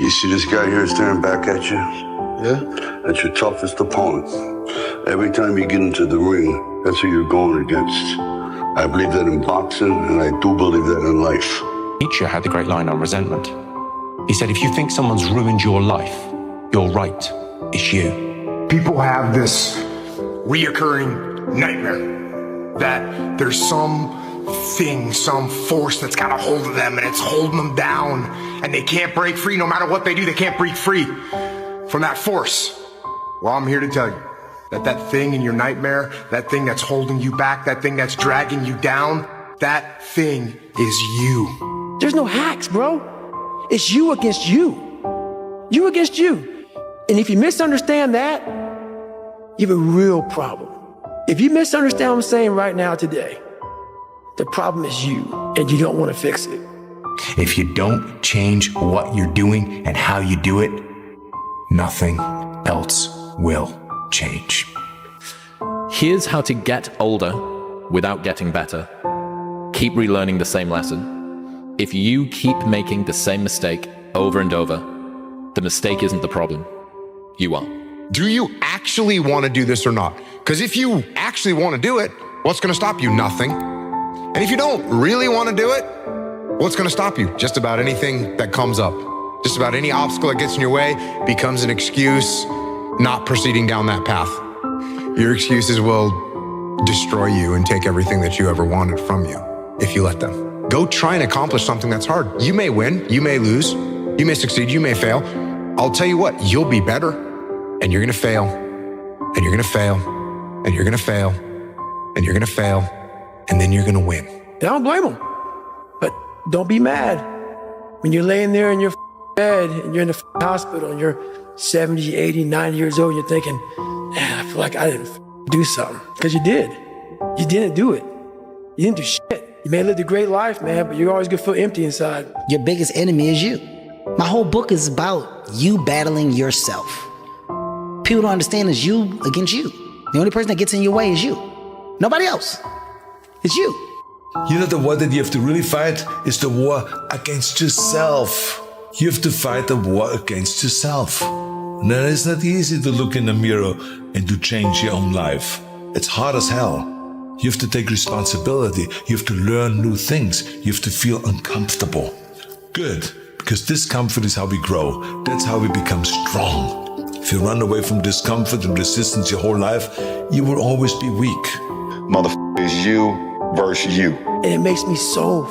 You see this guy here staring back at you? Yeah? That's your toughest opponent. Every time you get into the ring, that's who you're going against. I believe that in boxing, and I do believe that in life. Nietzsche had the great line on resentment. He said, if you think someone's ruined your life, you're right, it's you. People have this reoccurring nightmare that there's some thing, some force that's got a hold of them and it's holding them down and they can't break free. No matter what they do, they can't break free from that force. Well, I'm here to tell you that that thing in your nightmare, that thing that's holding you back, that thing that's dragging you down, that thing is you. There's no hacks, bro. It's you against you. You against you. And if you misunderstand that, you have a real problem. If you misunderstand what I'm saying right now today, the problem is you, and you don't want to fix it. If you don't change what you're doing and how you do it, nothing else will change. Here's how to get older without getting better. Keep relearning the same lesson. If you keep making the same mistake over and over, the mistake isn't the problem. You are. Do you actually want to do this or not? Because if you actually want to do it, what's going to stop you? Nothing. And if you don't really want to do it, what's going to stop you? Just about anything that comes up. Just about any obstacle that gets in your way becomes an excuse not proceeding down that path. Your excuses will destroy you and take everything that you ever wanted from you if you let them. Go try and accomplish something that's hard. You may win, you may lose, you may succeed, you may fail. I'll tell you what, you'll be better and you're going to fail and you're going to fail and you're going to fail and you're going to fail. And then you're going to win. I don't blame them. But don't be mad when you're laying there in your bed and you're in the hospital and you're 70, 80, 90 years old and you're thinking, man, I feel like I didn't do something. Because you did. You didn't do it. You didn't do shit. You may live a great life, man, but you're always going to feel empty inside. Your biggest enemy is you. My whole book is about you battling yourself. People don't understand it's you against you. The only person that gets in your way is you. Nobody else. It's you. You know, the war that you have to really fight is the war against yourself. You have to fight the war against yourself. And then it's not easy to look in the mirror and to change your own life. It's hard as hell. You have to take responsibility. You have to learn new things. You have to feel uncomfortable. Good, because discomfort is how we grow. That's how we become strong. If you run away from discomfort and resistance your whole life, you will always be weak. Motherfucker is you versus you. And it makes me so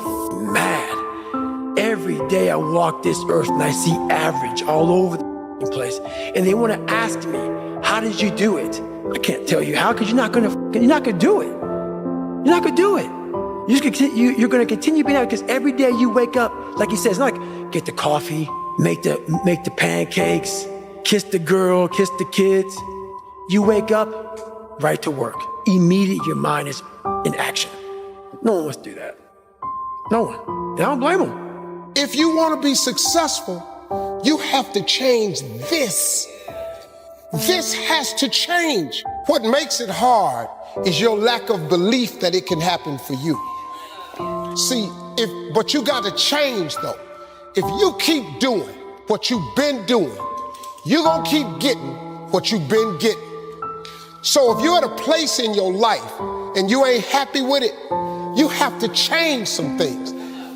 mad. Every day I walk this earth and I see average all over the place. And they want to ask me, how did you do it? I can't tell you how, because you're not gonna do it. You're not gonna do it. You're gonna continue being out, because every day you wake up, like he says, like get the coffee, make the pancakes, kiss the girl, kiss the kids. You wake up, right to work. Immediately your mind is in action. No one wants to do that. No one. And I don't blame them. If you want to be successful, you have to change this. This has to change. What makes it hard is your lack of belief that it can happen for you. See, but you got to change though. If you keep doing what you've been doing, you're going to keep getting what you've been getting. So if you're at a place in your life and you ain't happy with it, you have to change some things.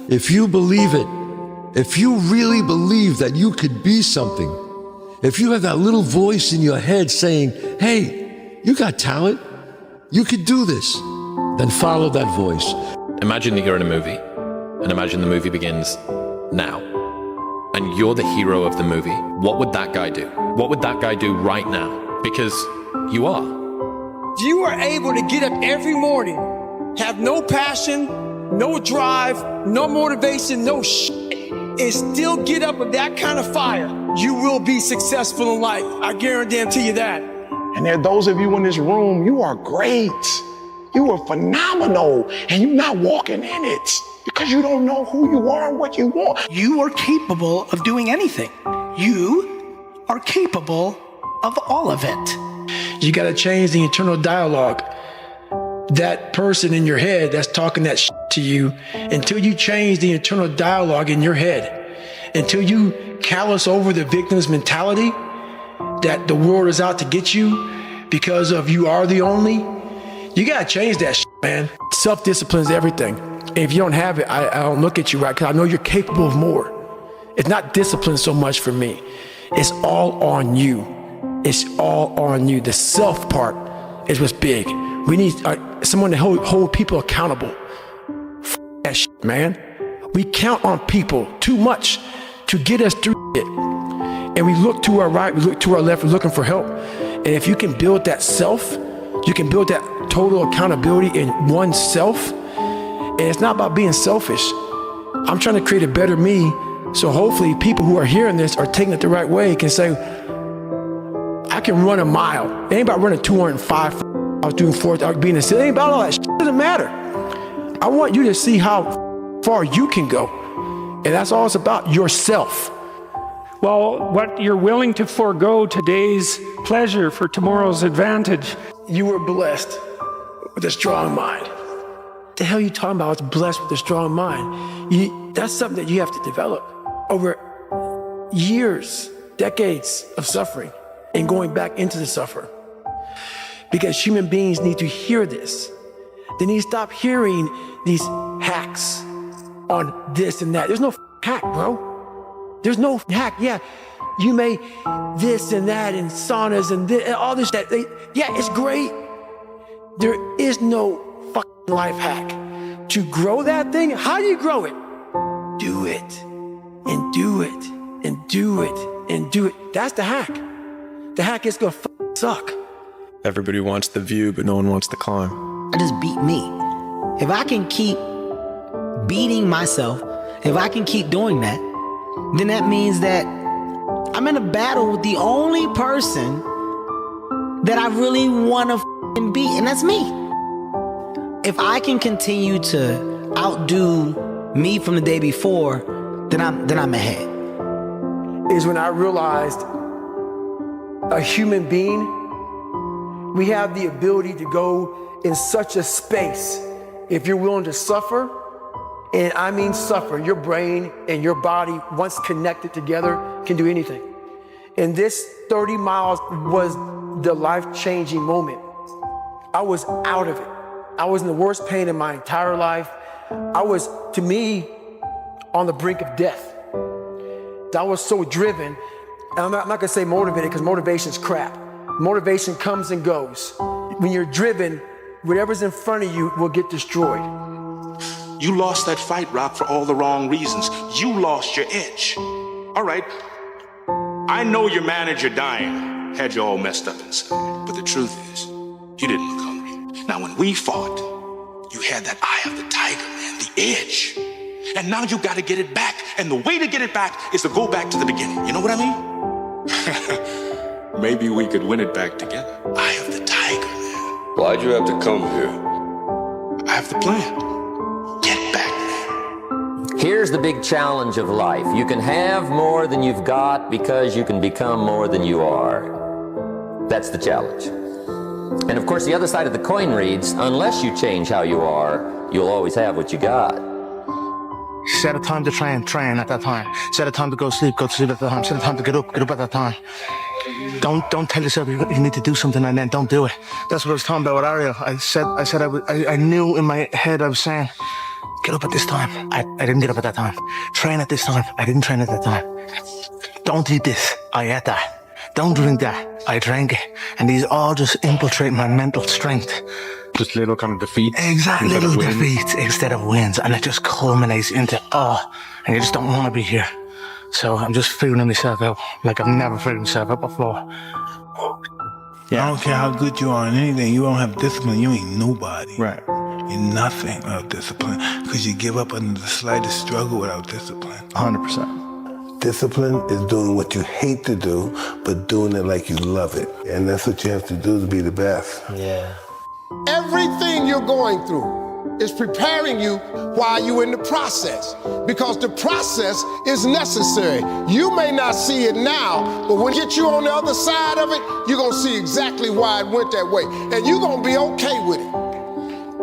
If you believe it, if you really believe that you could be something, if you have that little voice in your head saying, hey, you got talent, you could do this, then follow that voice. Imagine that you're in a movie, and imagine the movie begins now, and you're the hero of the movie. What would that guy do? What would that guy do right now? Because you are. You are able to get up every morning, have no passion, no drive, no motivation, no shit, and still get up with that kind of fire. You will be successful in life. I guarantee you that. And there are those of you in this room, you are great. You are phenomenal, and you're not walking in it because you don't know who you are and what you want. You are capable of doing anything. You are capable of all of it. You got to change the internal dialogue. That person in your head that's talking that shit to you, until you change the internal dialogue in your head until you callous over the victim's mentality that the world is out to get you because of you are the only, you gotta change that shit, man. Self-discipline is everything. And if you don't have it, I don't look at you right, because I know you're capable of more. It's not discipline so much for me. It's all on you. It's all on you. The self part is what's big. We need someone to hold people accountable. F that shit, man. We count on people too much to get us through it. And we look to our right, we look to our left, we're looking for help. And if you can build that self, you can build that total accountability in oneself. And it's not about being selfish. I'm trying to create a better me. So hopefully people who are hearing this are taking it the right way, can say, I can run a mile. It ain't about running 205. I was doing 4, being a city. It ain't about all that shit. It doesn't matter. I want you to see how far you can go. And that's all it's about, yourself. Well, what you're willing to forego today's pleasure for tomorrow's advantage. You were blessed with a strong mind. What the hell are you talking about? I was blessed with a strong mind. That's something that you have to develop over years, decades of suffering and going back into the suffer. Because human beings need to hear this. They need to stop hearing these hacks on this and that. There's no hack, bro. There's no hack. Yeah, you may this and that and saunas and this, all this, that. Yeah, it's great. There is no fucking life hack. To grow that thing, how do you grow it? Do it and do it and do it and do it. That's the hack. The hack is gonna suck. Everybody wants the view, but no one wants the climb. I just beat me. If I can keep beating myself, if I can keep doing that, then that means that I'm in a battle with the only person that I really want to beat, and that's me. If I can continue to outdo me from the day before, then I'm ahead. Is when I realized a human being, we have the ability to go in such a space if you're willing to suffer, and I mean suffer. Your brain and your body, once connected together, can do anything. And this 30 miles was the life-changing moment. I was out of it. I was in the worst pain in my entire life. I was, to me, on the brink of death. I was so driven, and I'm not gonna say motivated, because motivation's crap. Motivation comes and goes. When you're driven, whatever's in front of you will get destroyed. You lost that fight, Rock, for all the wrong reasons. You lost your edge. All right, I know your manager dying had you all messed up inside, but the truth is, you didn't look hungry. Now, when we fought, you had that eye of the tiger, man, the edge. And now you gotta get it back, and the way to get it back is to go back to the beginning. You know what I mean? Maybe we could win it back together. Eye of the tiger, man. Why'd you have to come here? I have the plan. Here's the big challenge of life. You can have more than you've got because you can become more than you are. That's the challenge. And of course, the other side of the coin reads, unless you change how you are, you'll always have what you got. Set a time to train at that time. Set a time to go to sleep at that time. Set a time to get up at that time. Don't tell yourself you need to do something and then don't do it. That's what I was talking about with Ariel. I knew in my head I was saying, get up at this time. I didn't get up at that time. Train at this time. I didn't train at that time. Don't eat this. I ate that. Don't drink that. I drank it. And these all just infiltrate my mental strength. Just little kind of defeats. Exactly, little defeats instead of wins. And it just culminates into, and you just don't want to be here. So I'm just figuring myself out like I've never figured myself out before. Yeah. I don't care how good you are in anything. You don't have discipline. You ain't nobody. Right. You're nothing without discipline, because you give up under the slightest struggle without discipline. 100%. Discipline is doing what you hate to do, but doing it like you love it. And that's what you have to do to be the best. Yeah. Everything you're going through is preparing you while you're in the process, because the process is necessary. You may not see it now, but when you get you on the other side of it, you're gonna see exactly why it went that way, and you're gonna be okay with it.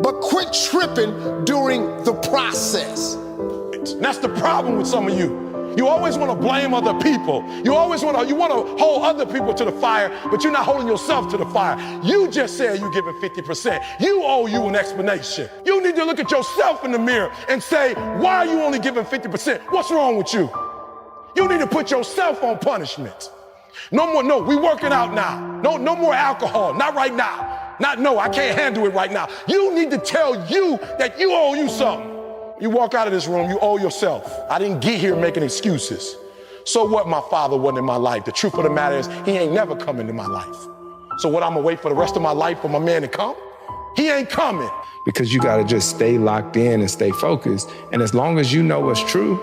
But quit tripping during the process. And that's the problem with some of you. You always want to blame other people. You want to hold other people to the fire, but you're not holding yourself to the fire. You just said you're giving 50%. You owe you an explanation. You need to look at yourself in the mirror and say, why are you only giving 50%? What's wrong with you? You need to put yourself on punishment. No, we working out now. No more alcohol, not right now. I can't handle it right now. You need to tell you that you owe you something. You walk out of this room, you owe yourself. I didn't get here making excuses. So what my father wasn't in my life? The truth of the matter is, he ain't never come into my life. So what, I'm gonna wait for the rest of my life for my man to come? He ain't coming. Because you gotta just stay locked in and stay focused. And as long as you know what's true,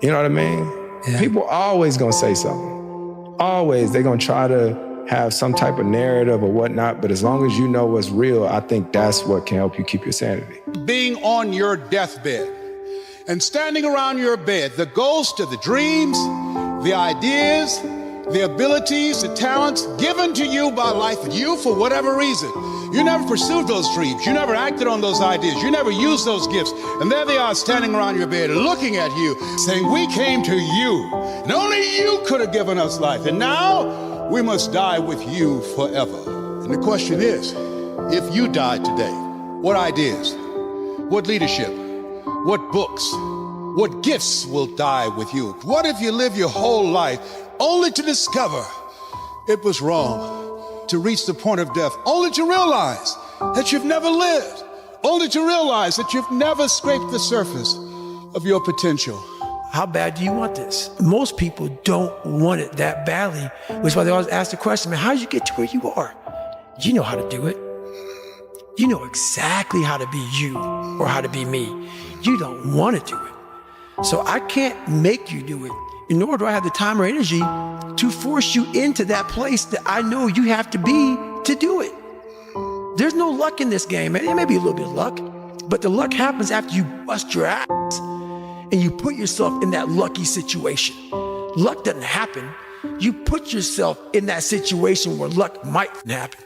you know what I mean? Yeah. People always gonna say something. Always, they're gonna try to have some type of narrative or whatnot, but as long as you know what's real, I think that's what can help you keep your sanity. Being on your deathbed and standing around your bed, the ghost of the dreams, the ideas, the abilities, the talents given to you by life and you for whatever reason. You never pursued those dreams. You never acted on those ideas. You never used those gifts. And there they are standing around your bed looking at you saying, we came to you and only you could have given us life. And now we must die with you forever. And the question is, if you died today, what ideas, what leadership, what books, what gifts will die with you? What if you live your whole life only to discover it was wrong, to reach the point of death, only to realize that you've never lived, only to realize that you've never scraped the surface of your potential? How bad do you want this? Most people don't want it that badly, which is why they always ask the question, man, how did you get to where you are? You know how to do it. You know exactly how to be you or how to be me. You don't want to do it. So I can't make you do it, nor do I have the time or energy to force you into that place that I know you have to be to do it. There's no luck in this game, man. There may be a little bit of luck, but the luck happens after you bust your ass and you put yourself in that lucky situation. Luck doesn't happen. You put yourself in that situation where luck might happen.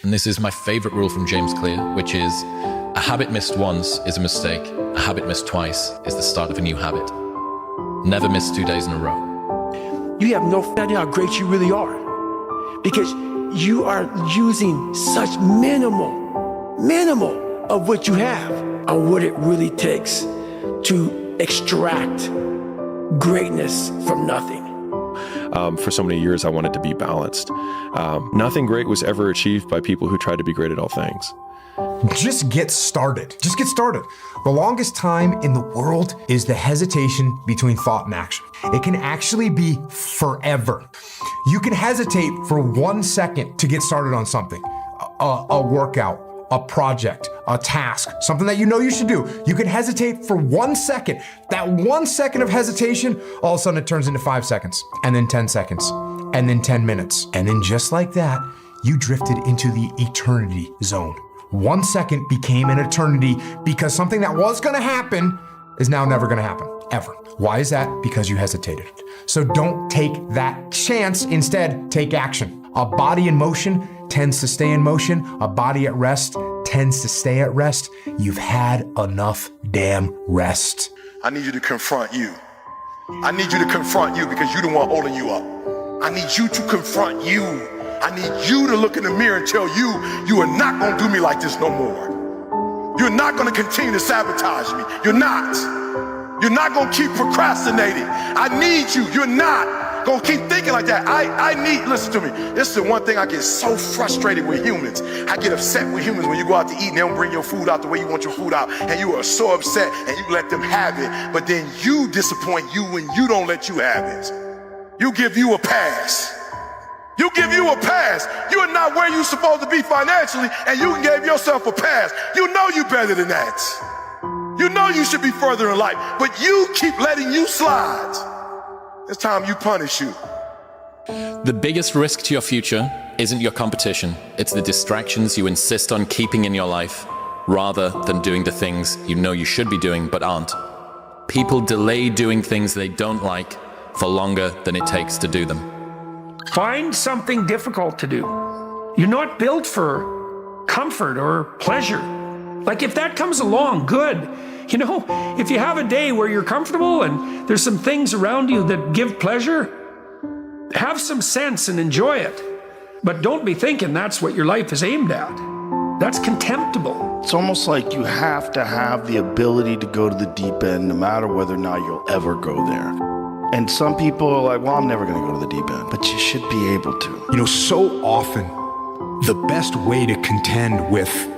And this is my favorite rule from James Clear, which is a habit missed once is a mistake. A habit missed twice is the start of a new habit. Never miss 2 days in a row. You have no idea how great you really are because you are using such minimal of what you have on what it really takes to extract greatness from nothing. For so many years, I wanted to be balanced. Nothing great was ever achieved by people who tried to be great at all things. Just get started. Just get started. The longest time in the world is the hesitation between thought and action. It can actually be forever. You can hesitate for 1 second to get started on something, a workout, a project, a task, something that you know you should do. You can hesitate for 1 second. That 1 second of hesitation, all of a sudden it turns into 5 seconds, and then 10 seconds, and then 10 minutes. And then just like that, you drifted into the eternity zone. 1 second became an eternity because something that was gonna happen is now never gonna happen, ever. Why is that? Because you hesitated. So don't take that chance. Instead, take action. A body in motion tends to stay in motion. A body at rest tends to stay at rest. You've had enough damn rest. I need you to confront you. I need you to confront you because you're the one holding you up. I need you to confront you. I need you to look in the mirror and tell you, you are not gonna do me like this no more. You're not gonna continue to sabotage me. You're not. You're not gonna keep procrastinating. I need you. You're not gonna keep thinking like that. Listen to me. This is the one thing I get so frustrated with humans. I get upset with humans when you go out to eat and they don't bring your food out the way you want your food out. And you are so upset and you let them have it. But then you disappoint you when you don't let you have it. You give you a pass. You give you a pass. You are not where you're supposed to be financially, and you gave yourself a pass. You know you better than that. You know you should be further in life, but you keep letting you slide. It's time you punish you. The biggest risk to your future isn't your competition. It's the distractions you insist on keeping in your life, rather than doing the things you know you should be doing but aren't. People delay doing things they don't like for longer than it takes to do them. Find something difficult to do. You're not built for comfort or pleasure. Like if that comes along, good. You know, if you have a day where you're comfortable and there's some things around you that give pleasure, have some sense and enjoy it. But don't be thinking that's what your life is aimed at. That's contemptible. It's almost like you have to have the ability to go to the deep end no matter whether or not you'll ever go there. And some people are like, well, I'm never going to go to the deep end, but you should be able to. You know, so often the best way to contend with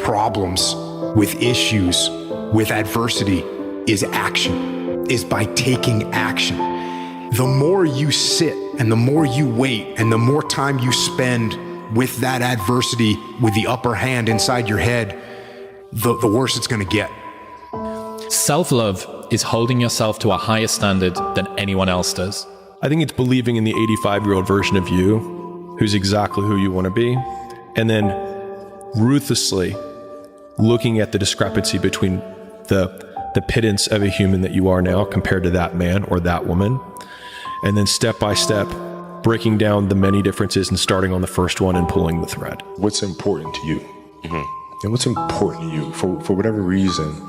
problems, with issues, with adversity is action, is by taking action. The more you sit and the more you wait and the more time you spend with that adversity, with the upper hand inside your head, the worse it's going to get. Self-love is holding yourself to a higher standard than anyone else does. I think it's believing in the 85-year-old version of you, who's exactly who you want to be, and then ruthlessly looking at the discrepancy between the pittance of a human that you are now compared to that man or that woman, and then step by step breaking down the many differences and starting on the first one and pulling the thread. What's important to you? And what's important to you for whatever reason?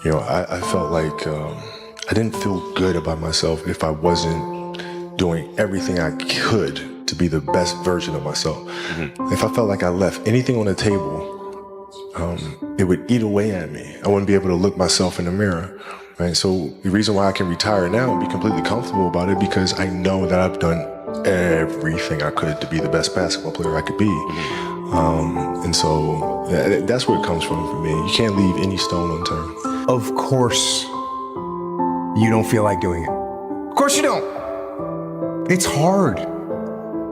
You know, I felt like I didn't feel good about myself if I wasn't doing everything I could to be the best version of myself. If I felt like I left anything on the table, it would eat away at me. I wouldn't be able to look myself in the mirror. Right? So the reason why I can retire now and be completely comfortable about it, because I know that I've done everything I could to be the best basketball player I could be. And so that's where it comes from for me. You can't leave any stone unturned. Of course, you don't feel like doing it. Of course you don't. It's hard.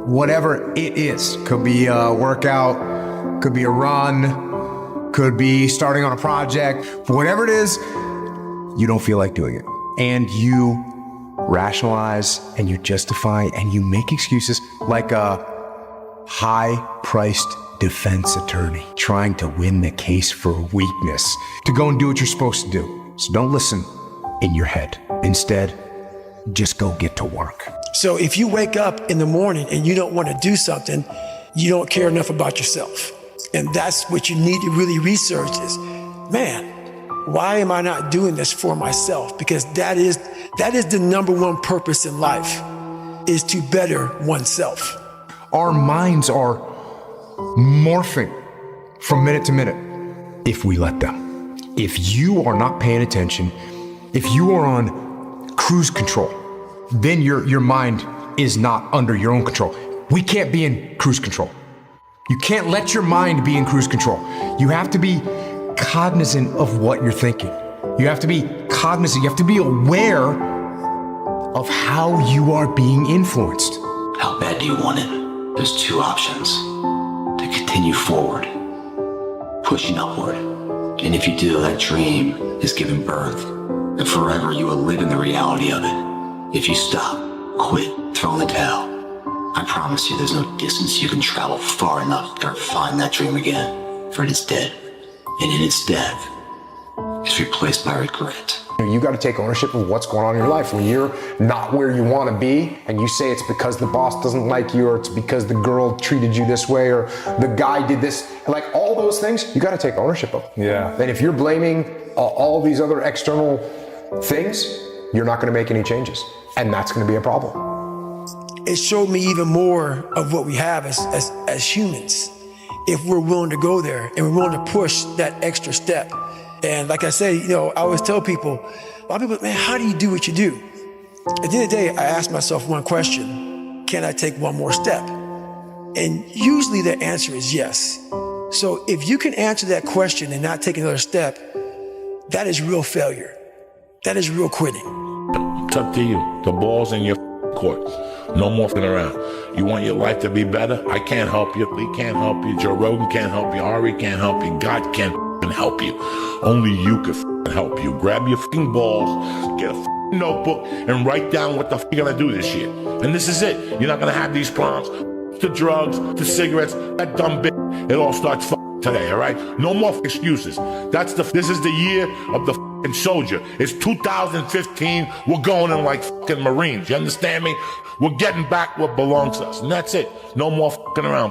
Whatever it is. Could be a workout, could be a run, could be starting on a project. Whatever it is, you don't feel like doing it. And you rationalize and you justify and you make excuses like a high-priced defense attorney trying to win the case for weakness, to go and do what you're supposed to do. So don't listen in your head. Instead, just go get to work. So if you wake up in the morning and you don't want to do something, you don't care enough about yourself. And that's what you need to really research is, man, why am I not doing this for myself? Because that is the number one purpose in life, is to better oneself. Our minds are morphing from minute to minute if we let them. If you are not paying attention, if you are on cruise control, then your mind is not under your own control. We can't be in cruise control. You can't let your mind be in cruise control. You have to be cognizant of what you're thinking. You have to be cognizant, you have to be aware of how you are being influenced. How bad do you want it? There's two options. To continue forward, pushing upward. And if you do, that dream is giving birth, and forever you will live in the reality of it. If you stop, quit, throw in the towel, I promise you there's no distance you can travel far enough to find that dream again, for it is dead. And in its death, it's replaced by regret. You got to take ownership of what's going on in your life. When you're not where you want to be and you say it's because the boss doesn't like you, or it's because the girl treated you this way, or the guy did this, like all those things, you got to take ownership of. Yeah. And if you're blaming all these other external things, you're not going to make any changes. And that's going to be a problem. It showed me even more of what we have as humans, if we're willing to go there and we're willing to push that extra step. And like I say, I always tell people, a lot of people, man, how do you do what you do? At the end of the day, I ask myself one question: can I take one more step? And usually the answer is yes. So if you can answer that question and not take another step, that is real failure. That is real quitting. It's up to you. The ball's in your court. No more f***ing around. You want your life to be better? I can't help you. Lee can't help you. Joe Rogan can't help you. Ari can't help you. God can't help you. Only you can help you. Grab your f***ing balls, get a notebook, and write down what the f*** you're gonna do this year. And this is it. You're not gonna have these problems. The drugs, the cigarettes, that dumb bitch. It all starts today, all right? No more excuses. This is the year of the f***ing soldier. It's 2015. We're going in like f***ing Marines. You understand me? We're getting back what belongs to us. And that's it. No more f***ing around.